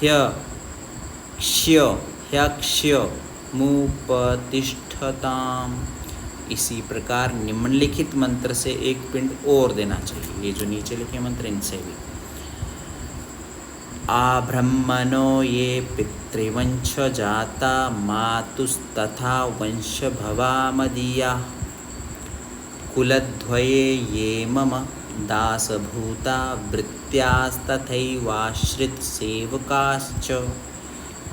ह्यक्ष्यमुपतिष्ठताम्। इसी प्रकार निम्नलिखित मंत्र से एक पिंड और देना चाहिए। ये जो नीचे लिखे मंत्र इनसे भी। आब्रह्मणो ये पितृवंश जाता मातुस्तथा वंशभवा मदीयाः कुलद्वये ये मम दासभूता वृत्त्यास्तथैवाश्रितसेवकाश्च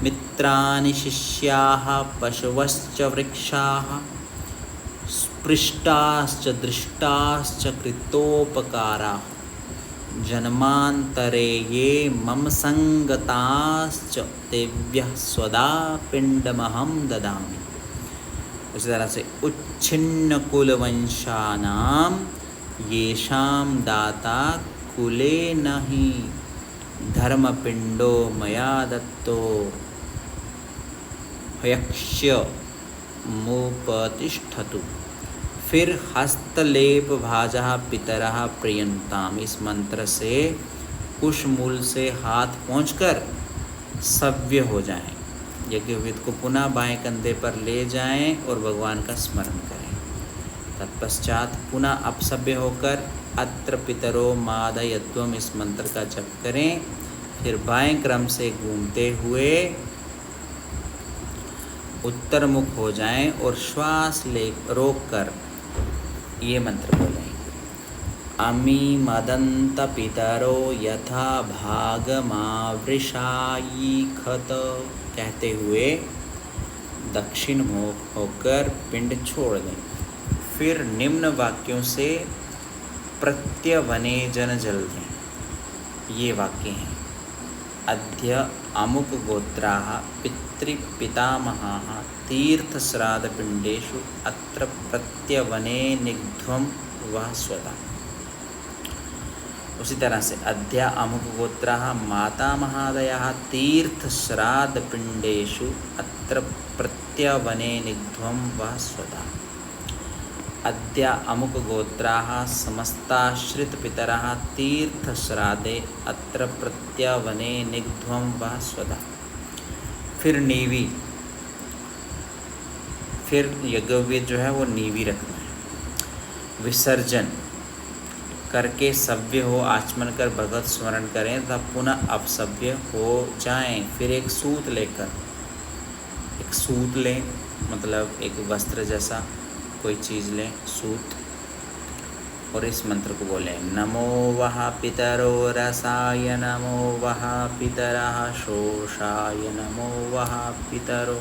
मित्राणि शिष्याः पशवश्च वृक्षाः स्पृष्टाश्च दृष्टाश्च कृतोपकाराः जन्मान्तरे ये मम संगताश्च तेभ्यः स्वदा पिण्डमहं ददामि। उसी तरह से उच्छिन्न कुलवंशानां येषां दाता कुले नहि धर्मपिंडो मया दत्तो ह्यक्ष्यमुपतिष्ठतु। फिर हस्तलेप भाजः पितरः प्रियन्ताम। इस मंत्र से कुश मूल से हाथ पहुँचकर सव्य हो जाएं। यज्ञोपवीत को पुनः बाएं कंधे पर ले जाएं और भगवान का स्मरण करें। तत्पश्चात पुनः अपसभ्य होकर अत्र पितरो मादयत्वम इस मंत्र का जप करें। फिर बाएं क्रम से घूमते हुए उत्तर मुख हो जाएं और श्वास ले रोक कर ये मंत्र बोलें। अमी मदंत पितरो यथा भागमावृषायिखत कहते हुए दक्षिण होकर पिंड छोड़ दें। फिर निम्न वाक्यों से प्रत्यवने जन जल दें। ये वाक्य हैं। अद्य अमुक गोत्राः पितृपितामहाः तीर्थश्राद्धपिण्डेषु अत्र प्रत्यवने निग्ध्वं वः स्वधा। उसी तरह से अद्य अमुक गोत्राः मातामहादयः तीर्थश्राद्धपिण्डेषु अत्र प्रत्यवने निग्ध्वं वः स्वधा। अद्य अमुक गोत्राः समस्ताश्रितपितरः तीर्थश्राद्धे अत्र प्रत्यवने निग्ध्वं वः स्वधा। फिर नीवी, फिर यज्ञोपवीत जो है वो नीवी रखना है। विसर्जन करके सव्य हो आचमन कर भगवत स्मरण करें तब पुनः अपसव्य हो जाएं। फिर एक सूत लेकर, एक सूत लें, मतलब एक वस्त्र जैसा कोई चीज़ लें, सूत, और इस मंत्र को बोलें। नमो वः पितरो रसाय, नमो वः पितरः शोषाय, नमो वः पितरो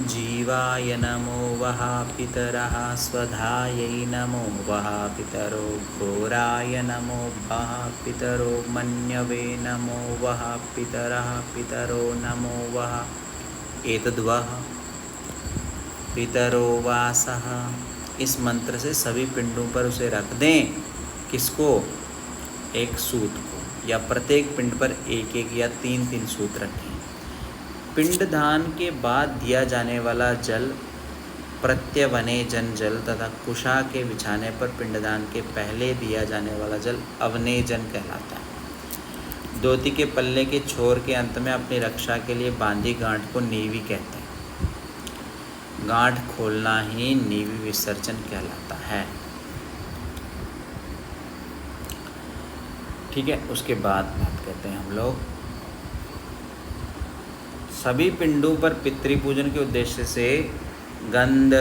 जीवाय, नमो वः पितरः स्वधायै, नमो वः पितरो घोराय, नमो वः पितरो मन्यवे, नमो वः पितरः पितरो, नमो वः एतद्वः पितरो वासः। इस मंत्र से सभी पिंडों पर उसे रख दें। किसको? एक सूत को, या प्रत्येक पिंड पर एक एक या तीन तीन सूत रखें। पिंडदान के बाद दिया जाने वाला जल प्रत्यवने जन जल तथा कुशा के बिछाने पर पिंडदान के पहले दिया जाने वाला जल अवने जन कहलाता है। धोती के पल्ले के छोर के अंत में अपनी रक्षा के लिए बांधी गांठ को नीवी कहते हैं। गांठ खोलना ही नीवी विसर्जन कहलाता है। ठीक है, उसके बाद बात करते हैं हम लोग। सभी पिंडों पर पितृपूजन के उद्देश्य से गंध,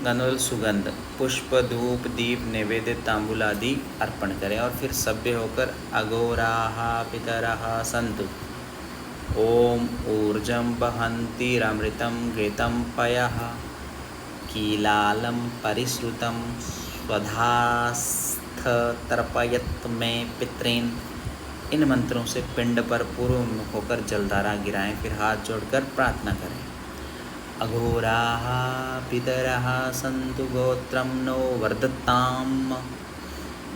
गंधोल, सुगंध, पुष्प, धूप, दीप, नैवेद्य, तांबूल आदि अर्पण करें और फिर सभ्य होकर अघोराः पितरः सन्तु ओम ऊर्जं वहन्तीरमृतं घृतं पयः कीलालं परिश्रुतं स्वधास्थतर्पयत में पितॄन्। इन मंत्रों से पिंड पर पूर्व मुख होकर जलधारा गिराएं। फिर हाथ जोड़कर प्रार्थना करें। अघोराः पितरः सन्तु गोत्रं नो वर्धतां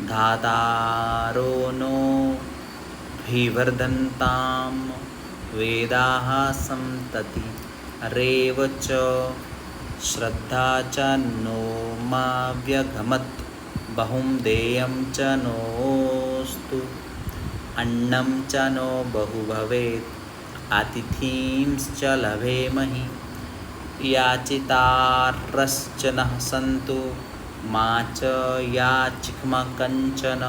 धातारो नो भिवर्धन्तां वेदाः सन्तति रेव च श्रद्धा च नो मा व्यगमत् बहुं देयं च नोऽस्तु अन्नं च नो बहु भवेत् अतिथिंश्च लभेमहि याचितारश्च नः सन्तु मा च याचिक्म कञ्चन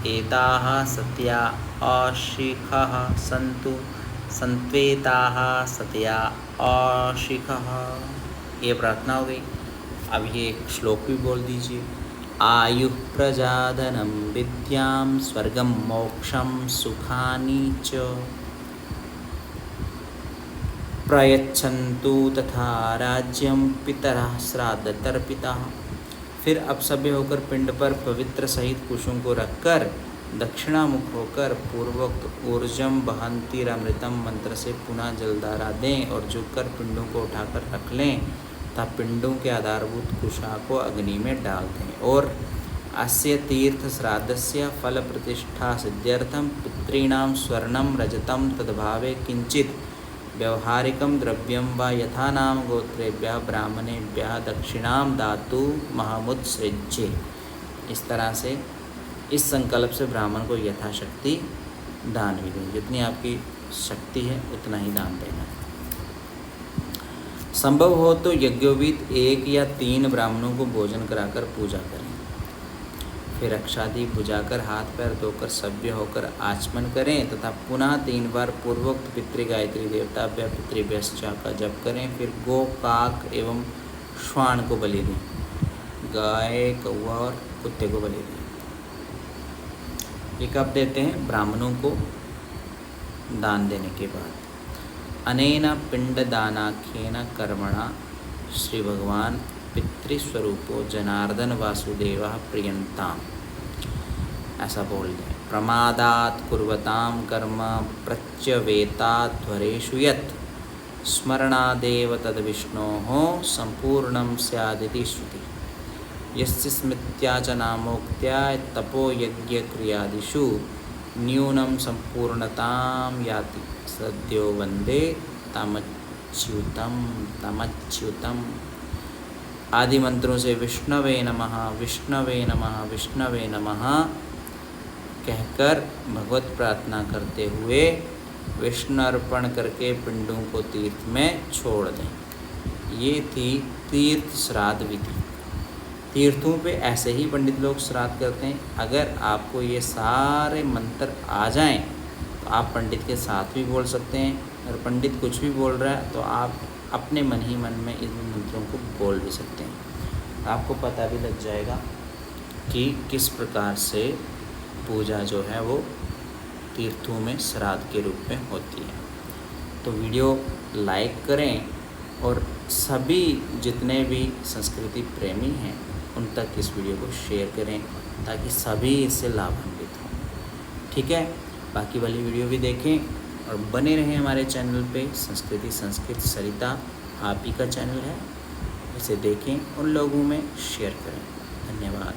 एताः सत्या अशिखः सन्तु संत्वेताः सत्या अशिखः। ये प्रार्थना हो गई। अब ये एक श्लोक भी बोल दीजिए। आयुः प्रजाधनं विद्यां स्वर्गं मोक्षं सुखानि च प्रयच्छन्तु तथा राज्यं पितरः श्राद्धतर्पिताः। फिर अपसभ्य होकर पिंड पर पवित्र सहित कुसुम को रखकर दक्षिणामुख होकर पूर्वोक्त ऊर्जम बहंतीरमृतम मंत्र से पुनः जलधारा दें और झुककर पिंडों को उठाकर रख लें तथा पिंडों के आधारभूत कुशा को अग्नि में डाल दें। और अस्य तीर्थ श्राद्धस्य फल प्रतिष्ठा सिद्ध्यर्थम पितॄणां स्वर्णं रजतं तद्भावे किंचित व्यवहारिकं द्रव्यं वा यथा नाम गोत्रेभ्यः ब्राह्मणेभ्यः दक्षिणां दातु महमुत्सृज्य। इस तरह से इस संकल्प से ब्राह्मण को यथाशक्ति दान भी दें। जितनी आपकी शक्ति है उतना ही दान देना है। संभव हो तो यज्ञोपवीत 1 या 3 ब्राह्मणों को भोजन कराकर पूजा करें। फिर अक्षादीप बुझाकर हाथ पैर धोकर सभ्य होकर आचमन करें तथा पुनः 3 बार पूर्वोक्त पितृ गायत्री देवताभ्य पितृभ्यश्चा का जप करें। फिर गो, काक एवं श्वान को बलि दें। गाय, कौवा और कुत्ते को बलि दें। ये कब देते हैं? ब्राह्मणों को दान देने के बाद। अनेन पिंडदानाख्येन कर्मणा श्री भगवान पितृस्वरूपो जनार्दन वासुदेव प्रियंताम, ऐसा बोल दें। प्रमादात् कुर्वतां कर्म प्रत्यवेताध्वरेषु यत् स्मरणादेव तद्विष्णोः संपूर्णं स्यादिति श्रुति। यस्य स्मृत्या च नामोक्त्या तपो यज्ञ क्रियादिषु न्यूनं संपूर्णतां याति सद्यो वंदे तमच्युतम। आदि मंत्रों से विष्णवे नमः विष्णवे नमः विष्णवे नमः कहकर भगवत प्रार्थना करते हुए विष्णु अर्पण करके पिंडों को तीर्थ में छोड़ दें। ये थी तीर्थ श्राद्ध विधि। तीर्थों पे ऐसे ही पंडित लोग श्राद्ध करते हैं। अगर आपको ये सारे मंत्र आ जाएं तो आप पंडित के साथ भी बोल सकते हैं। अगर पंडित कुछ भी बोल रहा है तो आप अपने मन ही मन में इन मंत्रों को बोल भी सकते हैं। आपको पता भी लग जाएगा कि किस प्रकार से पूजा जो है वो तीर्थों में श्राद्ध के रूप में होती है। तो वीडियो लाइक करें और सभी जितने भी संस्कृति प्रेमी हैं उन तक इस वीडियो को शेयर करें ताकि सभी इससे लाभान्वित हों। ठीक है, बाकी वाली वीडियो भी देखें और बने रहें हमारे चैनल पे। संस्कृति संस्कृत सरिता आप ही का चैनल है, इसे देखें और लोगों में शेयर करें। धन्यवाद।